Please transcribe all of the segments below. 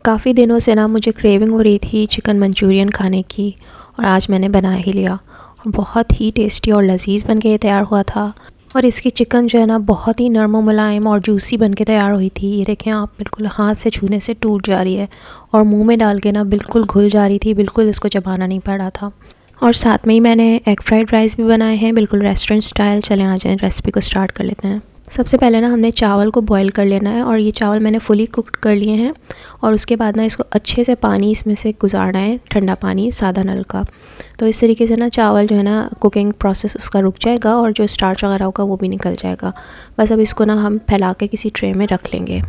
काफ़ी दिनों से ना मुझे क्रेविंग हो रही थी चिकन मंचूरियन खाने की, और आज मैंने बना ही लिया। और बहुत ही टेस्टी और लजीज बन के तैयार हुआ था। और इसकी चिकन जो है ना बहुत ही नरम मुलायम और जूसी बन के तैयार हुई थी। ये देखें आप, बिल्कुल हाथ से छूने से टूट जा रही है और मुंह में डाल के ना बिल्कुल घुल जा रही थी, बिल्कुल इसको चबाना नहीं पड़ा था। और साथ में ही मैंने एग फ्राइड राइस भी बनाए हैं, बिल्कुल रेस्टोरेंट स्टाइल। चलें आ जाएँ, रेसिपी को स्टार्ट कर लेते हैं। सबसे पहले ना हमने चावल को बॉईल कर लेना है, और ये चावल मैंने फुली कुक्ड कर लिए हैं। और उसके बाद ना इसको अच्छे से पानी इसमें से गुजारना है, ठंडा पानी, सादा नल का। तो इस तरीके से ना चावल जो है ना कुकिंग प्रोसेस उसका रुक जाएगा और जो स्टार्च वगैरह होगा वो भी निकल जाएगा। बस अब इसको ना हम फैला के किसी ट्रे में रख लेंगे।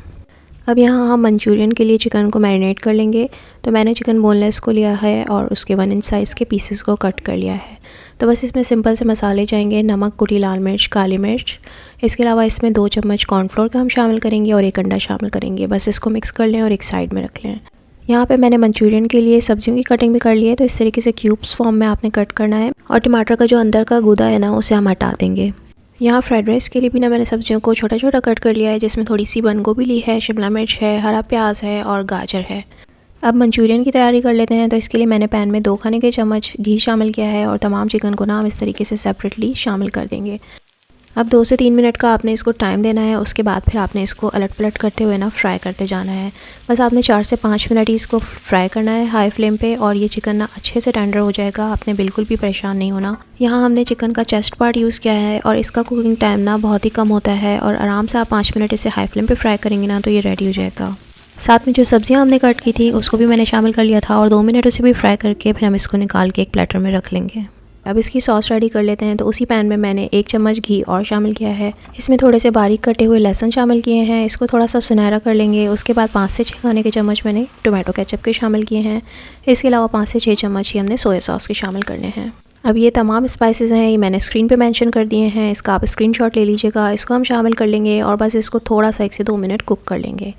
अब यहाँ हम मंचूरियन के लिए चिकन को मैरिनेट कर लेंगे। तो मैंने चिकन बोनलेस को लिया है और उसके 1 इंच साइज़ के पीसेस को कट कर लिया है। तो बस इसमें सिंपल से मसाले जाएंगे, नमक, कुटी लाल मिर्च, काली मिर्च। इसके अलावा इसमें 2 चम्मच कॉर्नफ्लोर का हम शामिल करेंगे और 1 अंडा शामिल करेंगे। बस इसको मिक्स कर लें और एक साइड में रख लें। यहाँ पे मैंने मंचूरियन के लिए सब्जियों की कटिंग भी कर ली है। तो इस तरीके से क्यूब्स फॉर्म में आपने कट करना है, और टमाटर का जो अंदर का गूदा है ना उसे हम हटा देंगे। यहाँ फ्राइड राइस के लिए भी ना मैंने सब्जियों को छोटा छोटा कट कर लिया है, जिसमें थोड़ी सी बंद गोभी ली है, शिमला मिर्च है, हरा प्याज है और गाजर है। अब मंचूरियन की तैयारी कर लेते हैं। तो इसके लिए मैंने पैन में 2 खाने के चम्मच घी शामिल किया है, और तमाम चिकन को ना हम इस तरीके से सेपरेटली शामिल कर देंगे। अब 2 से 3 मिनट का आपने इसको टाइम देना है। उसके बाद फिर आपने इसको अलट पलट करते हुए ना फ्राई करते जाना है। बस आपने 4 से 5 मिनट ही इसको फ्राई करना है हाई फ्लेम पे, और ये चिकन ना अच्छे से टेंडर हो जाएगा। आपने बिल्कुल भी परेशान नहीं होना। यहाँ हमने चिकन का चेस्ट पार्ट यूज़ किया है, और इसका कुकिंग टाइम ना बहुत ही कम होता है, और आराम से आप 5 मिनट इसे हाई फ्लेम पर फ्राई करेंगे ना तो ये रेडी हो जाएगा। साथ में जो सब्जियां हमने कट की थी उसको भी मैंने शामिल कर लिया था, और 2 मिनट उसे भी फ्राई करके फिर हम इसको निकाल के एक प्लेटर में रख लेंगे। अब इसकी सॉस रेडी कर लेते हैं। तो उसी पैन में मैंने 1 चम्मच घी और शामिल किया है। इसमें थोड़े से बारीक कटे हुए लहसुन शामिल किए हैं, इसको थोड़ा सा सुनहरा कर लेंगे। उसके बाद 5 से 6 खाने के चम्मच मैंने टोमेटो केचप के शामिल किए हैं। इसके अलावा 5 से 6 चम्मच ही हमने सोया सॉस के शामिल करने हैं। अब ये तमाम स्पाइसेस हैं, ये मैंने स्क्रीन पे मेंशन कर दिए हैं, इसका आप स्क्रीनशॉट ले लीजिएगा। इसको हम शामिल कर लेंगे और बस इसको थोड़ा सा 1 से 2 मिनट कुक कर लेंगे।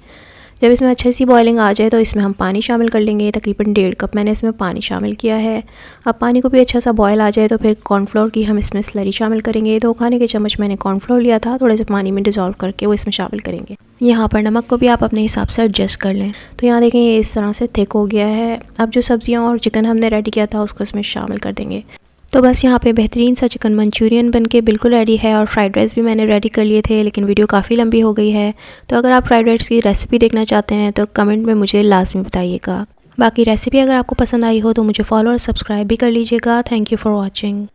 जब इसमें अच्छी सी बॉइलिंग आ जाए तो इसमें हम पानी शामिल कर लेंगे। तकरीबन 1.5 कप मैंने इसमें पानी शामिल किया है। अब पानी को भी अच्छा सा बॉयल आ जाए तो फिर कॉर्नफ्लोर की हम इसमें स्लरी शामिल करेंगे। 2 खाने के चम्मच मैंने कॉर्नफ्लोर लिया था, थोड़े से पानी में डिज़ोल्व करके वो इसमें शामिल करेंगे। यहाँ पर नमक को भी आप अपने हिसाब से एडजस्ट कर लें। तो यहाँ देखें ये इस तरह से थिक हो गया है। अब जो सब्जियाँ और चिकन हमने रेडी किया था उसको इसमें शामिल कर देंगे। तो बस यहाँ पे बेहतरीन सा चिकन मंचूरियन बनके बिल्कुल रेडी है। और फ्राइड राइस भी मैंने रेडी कर लिए थे, लेकिन वीडियो काफ़ी लंबी हो गई है। तो अगर आप फ्राइड राइस की रेसिपी देखना चाहते हैं तो कमेंट में मुझे लाजमी बताइएगा। बाकी रेसिपी अगर आपको पसंद आई हो तो मुझे फॉलो और सब्सक्राइब भी कर लीजिएगा। Thank you for watching.